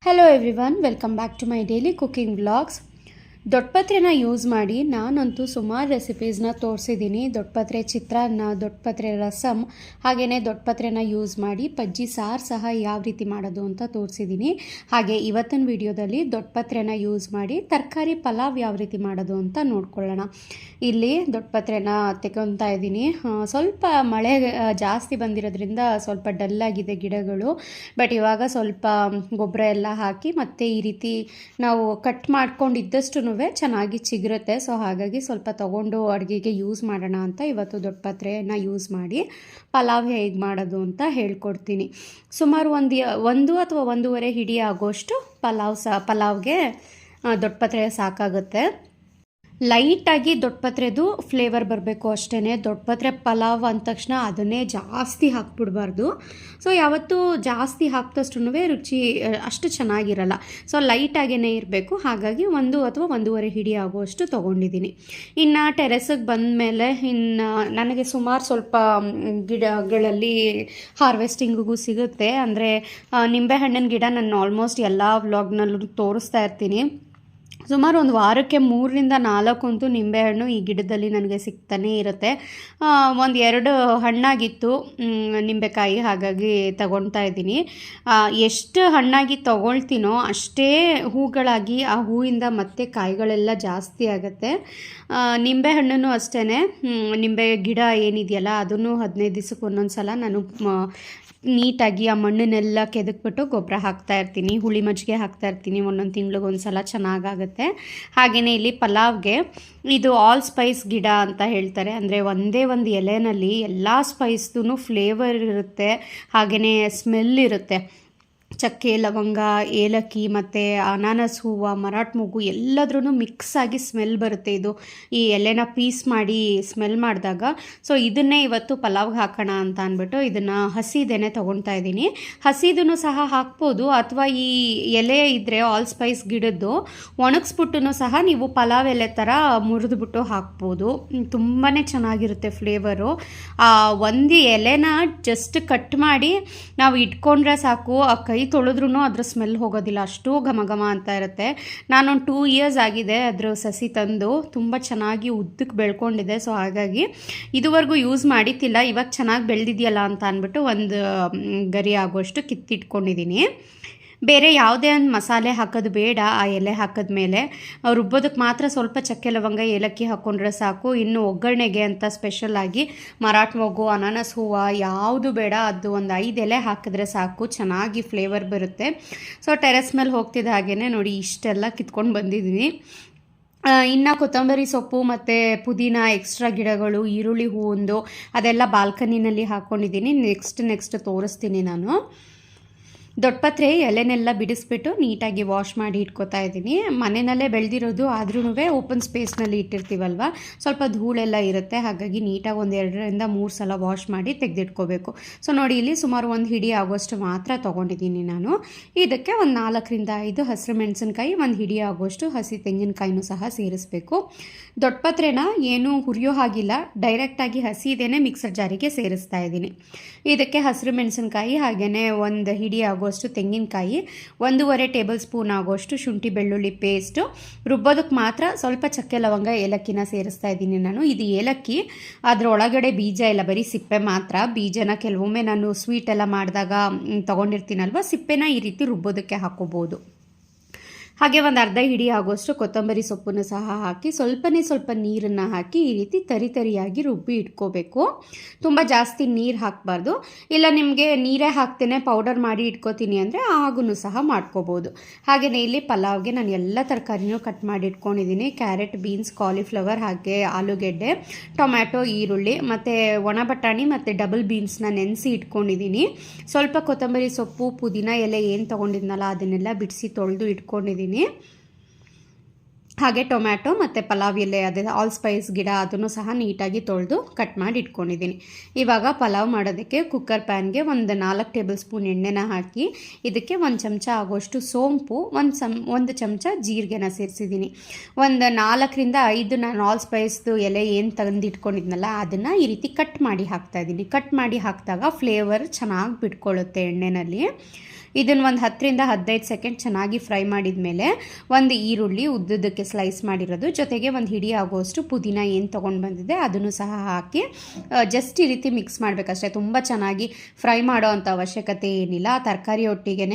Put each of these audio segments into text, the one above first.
Hello everyone, welcome back to my daily cooking vlogs. ದೊಡ್ಡಪತ್ರೆನ use ಮಾಡಿ ನಾನಂತೂ ಸುಮಾರು ರೆಸಿಪೀಸ್ನ ತೋರಿಸಿದ್ದೀನಿ. ದೊಡ್ಡಪತ್ರೆ ಚಿತ್ರಾನ್ನ, ದೊಡ್ಡಪತ್ರೆ ರಸಮ್, ಹಾಗೆಯೇ ದೊಡ್ಡಪತ್ರೆನ ಯೂಸ್ ಮಾಡಿ ಪಜ್ಜಿ ಸಾರು ಸಹ ಯಾವ ರೀತಿ ಮಾಡೋದು ಅಂತ ತೋರಿಸಿದ್ದೀನಿ. ಹಾಗೆ ಇವತ್ತಿನ ವಿಡಿಯೋದಲ್ಲಿ ದೊಡ್ಡಪತ್ರೆನ ಯೂಸ್ ಮಾಡಿ ತರಕಾರಿ ಪಲಾವ್ ಯಾವ ರೀತಿ ಮಾಡೋದು ಅಂತ ನೋಡ್ಕೊಳ್ಳೋಣ. ಇಲ್ಲಿ ದೊಡ್ಡಪತ್ರೆನ ತೆಗೊತಾ ಇದ್ದೀನಿ. ಸ್ವಲ್ಪ ಮಳೆ ಜಾಸ್ತಿ ಬಂದಿರೋದ್ರಿಂದ ಸ್ವಲ್ಪ ಡಲ್ಲಾಗಿದೆ ಗಿಡಗಳು. ಬಟ್ ಇವಾಗ ಸ್ವಲ್ಪ ಗೊಬ್ಬರ ಎಲ್ಲ ಹಾಕಿ ಮತ್ತು ಈ ರೀತಿ ನಾವು ಕಟ್ ಮಾಡ್ಕೊಂಡಿದ್ದಷ್ಟು ಚೆನ್ನಾಗಿ ಚಿಗುರುತ್ತೆ. ಸೊ ಹಾಗಾಗಿ ಸ್ವಲ್ಪ ತಗೊಂಡು ಅಡುಗೆಗೆ ಯೂಸ್ ಮಾಡೋಣ ಅಂತ ಇವತ್ತು ದೊಡ್ಡಪತ್ರೆನ ಯೂಸ್ ಮಾಡಿ ಪಲಾವ್ ಹೇಗೆ ಮಾಡೋದು ಅಂತ ಹೇಳ್ಕೊಡ್ತೀನಿ. ಸುಮಾರು ಒಂದು ಅಥವಾ ಒಂದೂವರೆ ಹಿಡಿ ಆಗೋಷ್ಟು ಪಲಾವ್ಗೆ ದೊಡ್ಡಪತ್ರೆ ಸಾಕಾಗುತ್ತೆ. ಲೈಟಾಗಿ ದೊಡ್ಡಪತ್ರೆದು ಫ್ಲೇವರ್ ಬರಬೇಕು ಅಷ್ಟೇ. ದೊಡ್ಡಪತ್ರೆ ಪಲಾವ್ ಅಂದ ತಕ್ಷಣ ಅದನ್ನೇ ಜಾಸ್ತಿ ಹಾಕ್ಬಿಡ್ಬಾರ್ದು. ಸೊ ಯಾವತ್ತೂ ಜಾಸ್ತಿ ಹಾಕಿದಷ್ಟು ರುಚಿ ಅಷ್ಟು ಚೆನ್ನಾಗಿರಲ್ಲ. ಸೊ ಲೈಟಾಗೇ ಇರಬೇಕು. ಹಾಗಾಗಿ 1 ಅಥವಾ 1.5 ಹಿಡಿ ಆಗುವಷ್ಟು ತೊಗೊಂಡಿದ್ದೀನಿ. ಇನ್ನು ಟೆರೆಸಿಗೆ ಬಂದ ಮೇಲೆ ನನಗೆ ಸುಮಾರು ಸ್ವಲ್ಪ ಗಿಡಗಳಲ್ಲಿ ಹಾರ್ವೆಸ್ಟಿಂಗಿಗೂ ಸಿಗುತ್ತೆ. ಅಂದರೆ ನಿಂಬೆಹಣ್ಣಿನ ಗಿಡ ನಾನು ಆಲ್ಮೋಸ್ಟ್ ಎಲ್ಲ ವ್ಲಾಗ್ನಲ್ಲೂ ತೋರಿಸ್ತಾ ಇರ್ತೀನಿ. ಸುಮಾರು ಒಂದು ವಾರಕ್ಕೆ 3ರಿಂದ 4 ಅಂತೂ ನಿಂಬೆಹಣ್ಣು ಈ ಗಿಡದಲ್ಲಿ ನನಗೆ ಸಿಗ್ತಾನೇ ಇರುತ್ತೆ. 1-2 ಹಣ್ಣಾಗಿತ್ತು ನಿಂಬೆಕಾಯಿ, ಹಾಗಾಗಿ ತಗೊಳ್ತಾ ಇದ್ದೀನಿ. ಎಷ್ಟು ಹಣ್ಣಾಗಿ ತೊಗೊಳ್ತೀನೋ ಅಷ್ಟೇ ಹೂಗಳಾಗಿ ಆ ಹೂವಿಂದ ಮತ್ತೆ ಕಾಯಿಗಳೆಲ್ಲ ಜಾಸ್ತಿ ಆಗುತ್ತೆ. ನಿಂಬೆಹಣ್ಣು ಅಷ್ಟೇ, ನಿಂಬೆ ಗಿಡ ಏನಿದೆಯಲ್ಲ ಅದನ್ನು 15 ದಿವಸಕ್ಕೆ ಒಂದೊಂದು ಸಲ ನಾನು ನೀಟಾಗಿ ಆ ಮಣ್ಣನ್ನೆಲ್ಲ ಕೆದಕ್ಬಿಟ್ಟು ಗೊಬ್ಬರ ಹಾಕ್ತಾ ಇರ್ತೀನಿ. ಹುಳಿ ಮಜ್ಜಿಗೆ ಹಾಕ್ತಾ ಇರ್ತೀನಿ. 1 ತಿಂಗಳಿಗೆ ಒಂದು ಸಲ ಚೆನ್ನಾಗಾಗುತ್ತೆ. ಹಾಗೆಯೇ ಇಲ್ಲಿ ಪಲಾವ್ಗೆ ಇದು ಆಲ್ ಸ್ಪೈಸ್ ಗಿಡ ಅಂತ ಹೇಳ್ತಾರೆ. ಅಂದರೆ ಒಂದೇ ಒಂದು ಎಲೆನಲ್ಲಿ ಎಲ್ಲ ಸ್ಪೈಸ್ದು ಫ್ಲೇವರ್ ಇರುತ್ತೆ, ಹಾಗೆಯೇ ಸ್ಮೆಲ್ ಇರುತ್ತೆ. ಚಕ್ಕೆ, ಲವಂಗ, ಏಲಕ್ಕಿ ಮತ್ತು ಅನಾನಸ್ ಹೂವು, ಮರಾಠ ಮೊಗ್ಗು ಎಲ್ಲದ್ರೂ ಮಿಕ್ಸ್ ಆಗಿ ಸ್ಮೆಲ್ ಬರುತ್ತೆ. ಇದು ಈ ಎಲೆನ ಪೀಸ್ ಮಾಡಿ ಸ್ಮೆಲ್ ಮಾಡಿದಾಗ. ಸೊ ಇದನ್ನೇ ಇವತ್ತು ಪಲಾವ್ಗೆ ಹಾಕೋಣ ಅಂತ ಅಂದ್ಬಿಟ್ಟು ಇದನ್ನು ಹಸಿದೇನೆ ತೊಗೊಳ್ತಾ ಇದ್ದೀನಿ. ಹಸಿದೂ ಸಹ ಹಾಕ್ಬೋದು, ಅಥವಾ ಈ ಎಲೆ ಇದ್ದರೆ ಆಲ್ ಸ್ಪೈಸ್ ಗಿಡದ್ದು ಒಣಗಿಸ್ಬಿಟ್ಟು ಸಹ ನೀವು ಪಲಾವ್ ಎಲೆ ಥರ ಮುರಿದ್ಬಿಟ್ಟು ಹಾಕ್ಬೋದು. ತುಂಬಾ ಚೆನ್ನಾಗಿರುತ್ತೆ ಫ್ಲೇವರು. ಒಂದು ಎಲೆನ ಜಸ್ಟ್ ಕಟ್ ಮಾಡಿ ನಾವು ಇಟ್ಕೊಂಡ್ರೆ ಸಾಕು, ಆ ಕೈ ತೊಳೆದ್ರೂ ಅದ್ರ ಸ್ಮೆಲ್ ಹೋಗೋದಿಲ್ಲ, ಅಷ್ಟು ಘಮ ಘಮ ಅಂತ ಇರುತ್ತೆ. ನಾನೊಂದು 2 ಇಯರ್ಸ್ ಆಗಿದೆ ಅದ್ರ ಸಸಿ ತಂದು. ತುಂಬ ಚೆನ್ನಾಗಿ ಉದ್ದಕ್ಕೆ ಬೆಳ್ಕೊಂಡಿದೆ. ಸೊ ಹಾಗಾಗಿ ಇದುವರೆಗೂ ಯೂಸ್ ಮಾಡಿತ್ತಿಲ್ಲ. ಇವಾಗ ಚೆನ್ನಾಗಿ ಬೆಳೆದಿದೆಯಲ್ಲ ಅಂತ ಅಂದ್ಬಿಟ್ಟು ಒಂದು ಗರಿ ಆಗೋಷ್ಟು ಕಿತ್ತಿಟ್ಕೊಂಡಿದ್ದೀನಿ. ಬೇರೆ ಯಾವುದೇ ಒಂದು ಮಸಾಲೆ ಹಾಕೋದು ಬೇಡ. ಆ ಎಲೆ ಹಾಕಿದ್ಮೇಲೆ ರುಬ್ಬೋದಕ್ಕೆ ಮಾತ್ರ ಸ್ವಲ್ಪ ಚಕ್ಕೆ, ಲವಂಗ, ಏಲಕ್ಕಿ ಹಾಕ್ಕೊಂಡ್ರೆ ಸಾಕು. ಇನ್ನು ಒಗ್ಗರಣೆಗೆ ಅಂತ ಸ್ಪೆಷಲಾಗಿ ಮರಾಠ ಮೊಗ್ಗು, ಅನಾನಸ್ ಹೂವು ಯಾವುದು ಬೇಡ, ಅದು ಒಂದು 5 ಎಲೆ ಹಾಕಿದ್ರೆ ಸಾಕು, ಚೆನ್ನಾಗಿ ಫ್ಲೇವರ್ ಬರುತ್ತೆ. ಸೊ ಟೆರೆಸ್ ಮೇಲೆ ಹೋಗ್ತಿದ್ದ ಹಾಗೇ ನೋಡಿ ಇಷ್ಟೆಲ್ಲ ಕಿತ್ಕೊಂಡು ಬಂದಿದ್ದೀನಿ. ಇನ್ನು ಕೊತ್ತಂಬರಿ ಸೊಪ್ಪು ಮತ್ತು ಪುದೀನ ಎಕ್ಸ್ಟ್ರಾ ಗಿಡಗಳು, ಈರುಳ್ಳಿ ಹೂವೊಂದು ಅದೆಲ್ಲ ಬಾಲ್ಕನಿನಲ್ಲಿ ಹಾಕ್ಕೊಂಡಿದ್ದೀನಿ. ನೆಕ್ಸ್ಟ್ ತೋರಿಸ್ತೀನಿ ನಾನು. ದೊಡ್ಡಪತ್ರೆ ಎಲೆನೆಲ್ಲ ಬಿಡಿಸ್ಬಿಟ್ಟು ನೀಟಾಗಿ ವಾಶ್ ಮಾಡಿ ಇಟ್ಕೋತಾ ಇದ್ದೀನಿ. ಮನೆಯಲ್ಲೇ ಬೆಳೆದಿರೋದು ಆದ್ರೂ ಓಪನ್ ಸ್ಪೇಸ್ನಲ್ಲಿ ಇಟ್ಟಿರ್ತೀವಲ್ವ, ಸ್ವಲ್ಪ ಧೂಳೆಲ್ಲ ಇರುತ್ತೆ. ಹಾಗಾಗಿ ನೀಟಾಗಿ 1-2ರಿಂದ 3 ಸಲ ವಾಶ್ ಮಾಡಿ ತೆಗೆದಿಟ್ಕೋಬೇಕು. ಸೊ ನೋಡಿ ಇಲ್ಲಿ ಸುಮಾರು 1 ಹಿಡಿ ಆಗೋಷ್ಟು ಮಾತ್ರ ತೊಗೊಂಡಿದ್ದೀನಿ ನಾನು. ಇದಕ್ಕೆ ಒಂದು 4ರಿಂದ 5 ಹಸಿರು ಮೆಣಸಿನ್ಕಾಯಿ, 1 ಹಿಡಿ ಆಗೋಷ್ಟು ಹಸಿ ತೆಂಗಿನಕಾಯಿನೂ ಸಹ ಸೇರಿಸಬೇಕು. ದೊಡ್ಡಪತ್ರೆನ ಏನೂ ಹುರಿಯೋ ಹಾಗಿಲ್ಲ, ಡೈರೆಕ್ಟಾಗಿ ಹಸಿದೇನೆ ಮಿಕ್ಸರ್ ಜಾರಿಗೆ ಸೇರಿಸ್ತಾ ಇದ್ದೀನಿ. ಇದಕ್ಕೆ ಹಸಿರು ಮೆಣಸಿನ್ಕಾಯಿ, ಹಾಗೆಯೇ 1 ಹಿಡಿ ಆಗೋಷ್ಟು ತೆಂಗಿನಕಾಯಿ, 1.5 ಟೇಬಲ್ ಸ್ಪೂನ್ ಆಗೋಷ್ಟು ಶುಂಠಿ ಬೆಳ್ಳುಳ್ಳಿ ಪೇಸ್ಟು, ರುಬ್ಬೋದಕ್ಕೆ ಮಾತ್ರ ಸ್ವಲ್ಪ ಚಕ್ಕೆ, ಲವಂಗ, ಏಲಕ್ಕಿನ ಸೇರಿಸ್ತಾ ಇದ್ದೀನಿ ನಾನು. ಇದು ಏಲಕ್ಕಿ, ಅದರೊಳಗಡೆ ಬೀಜ ಇಲ್ಲ, ಬರೀ ಸಿಪ್ಪೆ ಮಾತ್ರ. ಬೀಜನ ಕೆಲವೊಮ್ಮೆ ನಾನು ಸ್ವೀಟ್ ಎಲ್ಲ ಮಾಡಿದಾಗ ತೊಗೊಂಡಿರ್ತೀನಲ್ವ, ಸಿಪ್ಪೆನ ಈ ರೀತಿ ರುಬ್ಬೋದಕ್ಕೆ ಹಾಕೋಬೋದು. ಹಾಗೆ 1/2 ಹಿಡಿ ಆಗೋಷ್ಟು ಕೊತ್ತಂಬರಿ ಸೊಪ್ಪನ್ನು ಸಹ ಹಾಕಿ ಸ್ವಲ್ಪ ನೀರನ್ನು ಹಾಕಿ ಈ ರೀತಿ ತರಿಯಾಗಿ ರುಬ್ಬಿ ಇಟ್ಕೋಬೇಕು. ತುಂಬ ಜಾಸ್ತಿ ನೀರು ಹಾಕಬಾರ್ದು. ಇಲ್ಲ ನಿಮಗೆ ನೀರೇ ಹಾಕ್ತೇನೆ ಪೌಡರ್ ಮಾಡಿ ಇಟ್ಕೋತೀನಿ ಅಂದರೆ ಆಗೂ ಸಹ ಮಾಡ್ಕೋಬೋದು. ಹಾಗೆಯೇ ಇಲ್ಲಿ ಪಲಾವ್ಗೆ ನಾನು ಎಲ್ಲ ತರಕಾರಿನೂ ಕಟ್ ಮಾಡಿ ಇಟ್ಕೊಂಡಿದ್ದೀನಿ. ಕ್ಯಾರೆಟ್, ಬೀನ್ಸ್, ಕಾಲಿಫ್ಲವರ್, ಹಾಗೆ ಆಲೂಗೆಡ್ಡೆ, ಟೊಮ್ಯಾಟೊ, ಈರುಳ್ಳಿ ಮತ್ತು ಒಣ ಬಟಾಣಿ ಮತ್ತು ಡಬಲ್ ಬೀನ್ಸ್ನ ನೆನೆಸಿ ಇಟ್ಕೊಂಡಿದ್ದೀನಿ. ಸ್ವಲ್ಪ ಕೊತ್ತಂಬರಿ ಸೊಪ್ಪು, ಪುದೀನ ಎಲೆ ಏನು ತೊಗೊಂಡಿದ್ನಲ್ಲ ಅದನ್ನೆಲ್ಲ ಬಿಡಿಸಿ ತೊಳೆದು ಇಟ್ಕೊಂಡಿದ್ದೀನಿ. ಹಾಗೆ ಟೊಮ್ಯಾಟೊ ಮತ್ತು ಪಲಾವ್ ಎಲೆ, ಅದೇ ಆಲ್ ಸ್ಪೈಸ್ ಗಿಡ, ಅದನ್ನು ಸಹ ನೀಟಾಗಿ ತೊಳೆದು ಕಟ್ ಮಾಡಿ ಇಟ್ಕೊಂಡಿದ್ದೀನಿ. ಇವಾಗ ಪಲಾವ್ ಮಾಡೋದಕ್ಕೆ ಕುಕ್ಕರ್ ಪ್ಯಾನ್ಗೆ 4 ಟೇಬಲ್ ಸ್ಪೂನ್ ಎಣ್ಣೆನ ಹಾಕಿ ಇದಕ್ಕೆ 1 ಚಮಚ ಆಗೋಷ್ಟು ಸೋಂಪು, 1 ಚಮಚ ಜೀರಿಗೆನ ಸೇರಿಸಿದ್ದೀನಿ. 4ರಿಂದ 5 ನಾನು ಆಲ್ ಸ್ಪೈಸ್ದು ಎಲೆ ಏನು ತಂದಿಟ್ಕೊಂಡಿದ್ನಲ್ಲ ಅದನ್ನು ಈ ರೀತಿ ಕಟ್ ಮಾಡಿ ಹಾಕ್ತಾಯಿದ್ದೀನಿ. ಕಟ್ ಮಾಡಿ ಹಾಕಿದಾಗ ಫ್ಲೇವರ್ ಚೆನ್ನಾಗಿ ಬಿಟ್ಕೊಳ್ಳುತ್ತೆ ಎಣ್ಣೆಯಲ್ಲಿ. ಇದನ್ನು ಒಂದು 10ರಿಂದ 15 ಸೆಕೆಂಡ್ ಚೆನ್ನಾಗಿ ಫ್ರೈ ಮಾಡಿದ ಮೇಲೆ ಒಂದು ಈರುಳ್ಳಿ ಉದ್ದುದಕ್ಕೆ ಸ್ಲೈಸ್ ಮಾಡಿರೋದು, ಜೊತೆಗೆ ಒಂದು ಹಿಡಿ ಆಗೋಷ್ಟು ಪುದೀನ ಏನು ತೊಗೊಂಡು ಬಂದಿದೆ ಅದನ್ನು ಸಹ ಹಾಕಿ ಜಸ್ಟ್ ಈ ರೀತಿ ಮಿಕ್ಸ್ ಮಾಡಬೇಕಷ್ಟೇ. ತುಂಬ ಚೆನ್ನಾಗಿ ಫ್ರೈ ಮಾಡೋ ಅಂಥ ಅವಶ್ಯಕತೆ ಏನಿಲ್ಲ. ತರಕಾರಿ ಒಟ್ಟಿಗೆ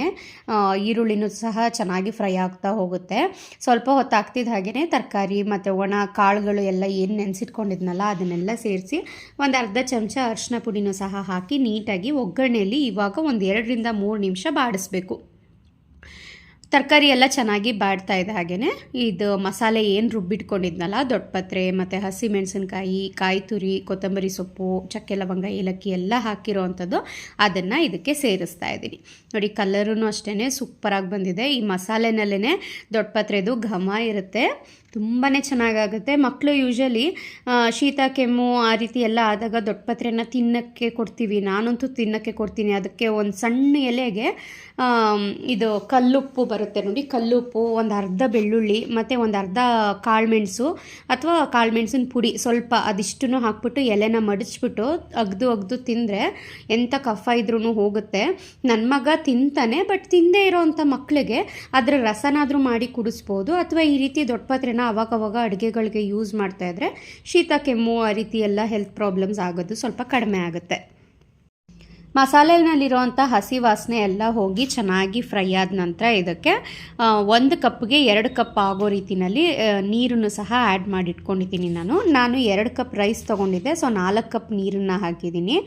ಈರುಳ್ಳಿನೂ ಸಹ ಚೆನ್ನಾಗಿ ಫ್ರೈ ಆಗ್ತಾ ಹೋಗುತ್ತೆ. ಸ್ವಲ್ಪ ಹೊತ್ತು ಆಗ್ತಿದ್ದ ಹಾಗೆಯೇ ತರಕಾರಿ ಮತ್ತು ಒಣ ಕಾಳುಗಳು ಎಲ್ಲ ಏನು ನೆನೆಸಿಟ್ಕೊಂಡಿದ್ನಲ್ಲ ಅದನ್ನೆಲ್ಲ ಸೇರಿಸಿ ಒಂದು ಅರ್ಧ ಚಮಚ ಅರಿಶಿನ ಪುಡಿನೂ ಸಹ ಹಾಕಿ ನೀಟಾಗಿ ಒಗ್ಗರಣೆಯಲ್ಲಿ ಇವಾಗ ಒಂದು 2ರಿಂದ 3 ನಿಮಿಷ ಬಾಡಿಸ್ಬೇಕು. ತರಕಾರಿ ಎಲ್ಲ ಚೆನ್ನಾಗಿ ಬಾಡ್ತಾ ಇದೆ. ಹಾಗೆಯೇ ಇದು ಮಸಾಲೆ ಏನು ರುಬ್ಬಿಟ್ಕೊಂಡಿದ್ನಲ್ಲ, ದೊಡ್ಡಪತ್ರೆ ಮತ್ತು ಹಸಿಮೆಣಸಿನ್ಕಾಯಿ, ಕಾಯಿ ತುರಿ, ಕೊತ್ತಂಬರಿ ಸೊಪ್ಪು, ಚಕ್ಕೆ ಲವಂಗ, ಏಲಕ್ಕಿ ಎಲ್ಲ ಹಾಕಿರೋ ಅಂಥದ್ದು ಅದನ್ನು ಇದಕ್ಕೆ ಸೇರಿಸ್ತಾ ಇದ್ದೀನಿ. ನೋಡಿ, ಕಲರೂ ಅಷ್ಟೇ ಸೂಪರಾಗಿ ಬಂದಿದೆ. ಈ ಮಸಾಲೆನಲ್ಲೇ ದೊಡ್ಡಪತ್ರೆದು ಘಮ ಇರುತ್ತೆ, ತುಂಬಾ ಚೆನ್ನಾಗಾಗುತ್ತೆ. ಮಕ್ಕಳು ಯೂಶಲಿ ಶೀತ ಕೆಮ್ಮು ಆ ರೀತಿ ಎಲ್ಲ ಆದಾಗ ದೊಡ್ಡಪತ್ರೆನ ತಿನ್ನೋಕ್ಕೆ ಕೊಡ್ತೀವಿ, ನಾನಂತೂ ತಿನ್ನೋಕ್ಕೆ ಕೊಡ್ತೀನಿ. ಅದಕ್ಕೆ ಒಂದು ಸಣ್ಣ ಎಲೆಗೆ ಇದು ಕಲ್ಲುಪ್ಪು ಬರುತ್ತೆ ನೋಡಿ, ಕಲ್ಲುಪ್ಪು, ಒಂದು ಅರ್ಧ ಬೆಳ್ಳುಳ್ಳಿ ಮತ್ತು ಒಂದು ಅರ್ಧ ಕಾಳುಮೆಣಸು ಅಥವಾ ಕಾಳುಮೆಣಸಿನ ಪುಡಿ ಸ್ವಲ್ಪ ಅದಿಷ್ಟನ್ನು ಹಾಕ್ಬಿಟ್ಟು ಎಲೆನ ಮಡಿಚ್ಬಿಟ್ಟು ಅಗ್ದು ತಿಂದರೆ ಎಂಥ ಕಫ ಇದ್ರೂ ಹೋಗುತ್ತೆ. ನನ್ನ ಮಗ ತಿಂತಾನೆ, ಬಟ್ ತಿಂದೇ ಇರೋವಂಥ ಮಕ್ಕಳಿಗೆ ಅದರ ರಸನಾದರೂ ಮಾಡಿ ಕುಡಿಸ್ಬೋದು. ಅಥವಾ ಈ ರೀತಿ ದೊಡ್ಡಪತ್ರೆನ ಅವಾಗವಾಗ ಅಡುಗೆಗಳಿಗೆ ಯೂಸ್ ಮಾಡ್ತಾಯಿದ್ರೆ ಶೀತ ಕೆಮ್ಮು ಆ ರೀತಿ ಎಲ್ಲ ಹೆಲ್ತ್ ಪ್ರಾಬ್ಲಮ್ಸ್ ಆಗೋದು ಸ್ವಲ್ಪ ಕಡಿಮೆ ಆಗುತ್ತೆ. ಮಸಾಲೆನಲ್ಲಿರುವಂಥ ಹಸಿ ವಾಸನೆ ಎಲ್ಲ ಹೋಗಿ ಚೆನ್ನಾಗಿ ಫ್ರೈ ಆದ ನಂತರ ಇದಕ್ಕೆ 1 ಕಪ್ಗೆ 2 ಕಪ್ ಆಗೋ ರೀತಿಯಲ್ಲಿ ನೀರನ್ನು ಸಹ ಆ್ಯಡ್ ಮಾಡಿ ಇಟ್ಕೊಂಡಿದ್ದೀನಿ. ನಾನು 2 ಕಪ್ ರೈಸ್ ತೊಗೊಂಡಿದ್ದೆ, ಸೊ 4 ಕಪ್ ನೀರನ್ನು ಹಾಕಿದ್ದೀನಿ.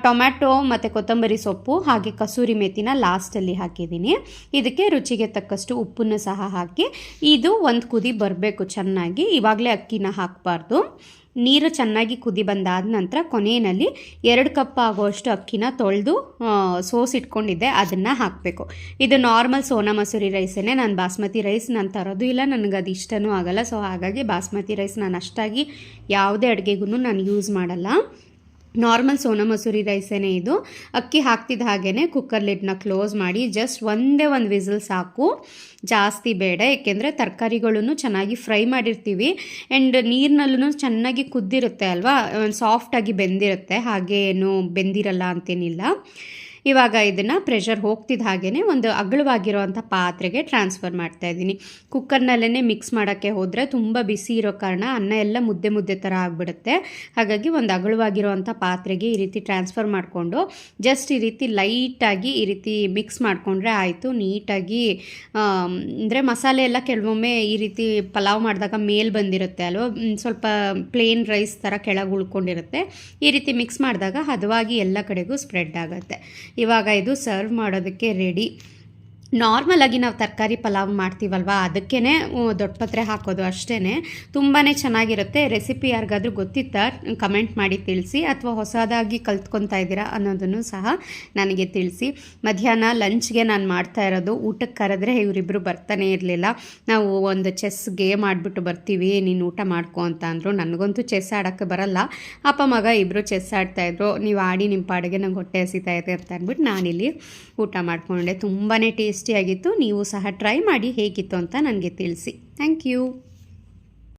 ಟೊಮ್ಯಾಟೊ ಮತ್ತು ಕೊತ್ತಂಬರಿ ಸೊಪ್ಪು ಹಾಗೆ ಕಸೂರಿ ಮೇಥಿನ ಲಾಸ್ಟಲ್ಲಿ ಹಾಕಿದ್ದೀನಿ. ಇದಕ್ಕೆ ರುಚಿಗೆ ತಕ್ಕಷ್ಟು ಉಪ್ಪನ್ನು ಸಹ ಹಾಕಿ ಇದು ಒಂದು ಕುದಿ ಬರಬೇಕು ಚೆನ್ನಾಗಿ. ಇವಾಗಲೇ ಅಕ್ಕಿನ ಹಾಕಬಾರ್ದು. ನೀರು ಚೆನ್ನಾಗಿ ಕುದಿ ಬಂದಾದ ನಂತರ ಕೊನೆಯಲ್ಲಿ 2 ಕಪ್ ಆಗೋಷ್ಟು ಅಕ್ಕಿನ ತೊಳೆದು ಸೋಸಿಟ್ಕೊಂಡಿದ್ದೆ ಅದನ್ನು ಹಾಕಬೇಕು. ಇದು ನಾರ್ಮಲ್ ಸೋನಾ ಮಸೂರಿ ರೈಸೇ, ನಾನು ಬಾಸ್ಮತಿ ರೈಸ್ ನಾನು ತರೋದು ಇಲ್ಲ, ನನಗೆ ಅದು ಇಷ್ಟನೂ ಆಗಲ್ಲ. ಸೊ ಹಾಗಾಗಿ ಬಾಸ್ಮತಿ ರೈಸ್ ನಾನು ಅಷ್ಟಾಗಿ ಯಾವುದೇ ಅಡುಗೆಗೂ ನಾನು ಯೂಸ್ ಮಾಡಲ್ಲ. ನಾರ್ಮಲ್ ಸೋನಾ ಮಸೂರಿ ರೈಸೇ ಇದು. ಅಕ್ಕಿ ಹಾಕ್ತಿದ್ದ ಹಾಗೇ ಕುಕ್ಕರ್ ಲಿಡ್ನ ಕ್ಲೋಸ್ ಮಾಡಿ ಜಸ್ಟ್ ಒಂದೇ ಒಂದು ವಿಸಿಲ್ ಸಾಕು, ಜಾಸ್ತಿ ಬೇಡ. ಏಕೆಂದರೆ ತರಕಾರಿಗಳನ್ನು ಚೆನ್ನಾಗಿ ಫ್ರೈ ಮಾಡಿರ್ತೀವಿ ಆ್ಯಂಡ್ ನೀರಿನಲ್ಲೂ ಚೆನ್ನಾಗಿ ಕುದ್ದಿರುತ್ತೆ ಅಲ್ವಾ, ಸಾಫ್ಟಾಗಿ ಬೆಂದಿರುತ್ತೆ, ಹಾಗೆ ಏನು ಬೆಂದಿರಲ್ಲ ಅಂತೇನಿಲ್ಲ. ಇವಾಗ ಇದನ್ನು ಪ್ರೆಷರ್ ಹೋಗ್ತಿದ್ದ ಹಾಗೇ ಒಂದು ಅಗಲವಾಗಿರೋವಂಥ ಪಾತ್ರೆಗೆ ಟ್ರಾನ್ಸ್ಫರ್ ಮಾಡ್ತಾಯಿದ್ದೀನಿ. ಕುಕ್ಕರ್ನಲ್ಲೇ ಮಿಕ್ಸ್ ಮಾಡೋಕ್ಕೆ ಹೋದರೆ ತುಂಬ ಬಿಸಿ ಇರೋ ಕಾರಣ ಅನ್ನ ಎಲ್ಲ ಮುದ್ದೆ ಥರ ಆಗಿಬಿಡುತ್ತೆ. ಹಾಗಾಗಿ ಒಂದು ಅಗಲವಾಗಿರೋವಂಥ ಪಾತ್ರೆಗೆ ಈ ರೀತಿ ಟ್ರಾನ್ಸ್ಫರ್ ಮಾಡಿಕೊಂಡು ಜಸ್ಟ್ ಈ ರೀತಿ ಲೈಟಾಗಿ ಈ ರೀತಿ ಮಿಕ್ಸ್ ಮಾಡಿಕೊಂಡ್ರೆ ಆಯಿತು. ನೀಟಾಗಿ ಅಂದರೆ ಮಸಾಲೆ ಎಲ್ಲ ಕೆಲವೊಮ್ಮೆ ಈ ರೀತಿ ಪಲಾವ್ ಮಾಡಿದಾಗ ಮೇಲೆ ಬಂದಿರುತ್ತೆ ಅಲ್ವ, ಸ್ವಲ್ಪ ಪ್ಲೇನ್ ರೈಸ್ ಥರ ಕೆಳಗೆ ಉಳ್ಕೊಂಡಿರುತ್ತೆ. ಈ ರೀತಿ ಮಿಕ್ಸ್ ಮಾಡಿದಾಗ ಹದವಾಗಿ ಎಲ್ಲ ಕಡೆಗೂ ಸ್ಪ್ರೆಡ್ ಆಗುತ್ತೆ. ಇವಾಗ ಇದು ಸರ್ವ್ ಮಾಡೋದಕ್ಕೆ ರೆಡಿ. ನಾರ್ಮಲಾಗಿ ನಾವು ತರಕಾರಿ ಪಲಾವ್ ಮಾಡ್ತೀವಲ್ವ, ಅದಕ್ಕೇ ದೊಡ್ಡಪತ್ರೆ ಹಾಕೋದು ಅಷ್ಟೇ. ತುಂಬಾ ಚೆನ್ನಾಗಿರುತ್ತೆ. ರೆಸಿಪಿ ಯಾರಿಗಾದ್ರೂ ಗೊತ್ತಿತ್ತಾ ಕಮೆಂಟ್ ಮಾಡಿ ತಿಳಿಸಿ, ಅಥವಾ ಹೊಸದಾಗಿ ಕಲ್ತ್ಕೊತಾ ಇದ್ದೀರಾ ಅನ್ನೋದನ್ನು ಸಹ ನನಗೆ ತಿಳಿಸಿ. ಮಧ್ಯಾಹ್ನ ಲಂಚ್ಗೆ ನಾನು ಮಾಡ್ತಾ ಇರೋದು, ಊಟಕ್ಕೆ ಕರೆದ್ರೆ ಇವರಿಬ್ಬರು ಬರ್ತಾನೆ ಇರಲಿಲ್ಲ. ನಾವು ಒಂದು ಚೆಸ್ ಗೇಮ್ ಆಡಿಬಿಟ್ಟು ಬರ್ತೀವಿ, ನೀನು ಊಟ ಮಾಡ್ಕೊ ಅಂತ ಅಂದರು. ನನಗಂತೂ ಚೆಸ್ ಆಡೋಕ್ಕೆ ಬರಲ್ಲ. ಅಪ್ಪ ಮಗ ಇಬ್ಬರು ಚೆಸ್ ಆಡ್ತಾಯಿದ್ರು. ನೀವು ಆಡಿ ನಿಮ್ಮ ಪಾಡಿಗೆ ನಂಗೆ ಹೊಟ್ಟೆ ಹಸಿತಾ ಇದೆ ಅಂತ ಅಂದ್ಬಿಟ್ಟು ನಾನಿಲ್ಲಿ ಊಟ ಮಾಡಿಕೊಂಡೆ. ತುಂಬಾ ಟೇಸ್ಟಿಯಾಗಿತ್ತು. ನೀವು ಸಹ ಟ್ರೈ ಮಾಡಿ ಹೇಗಿತ್ತು ಅಂತ ನನಗೆ ತಿಳಿಸಿ. Thank you.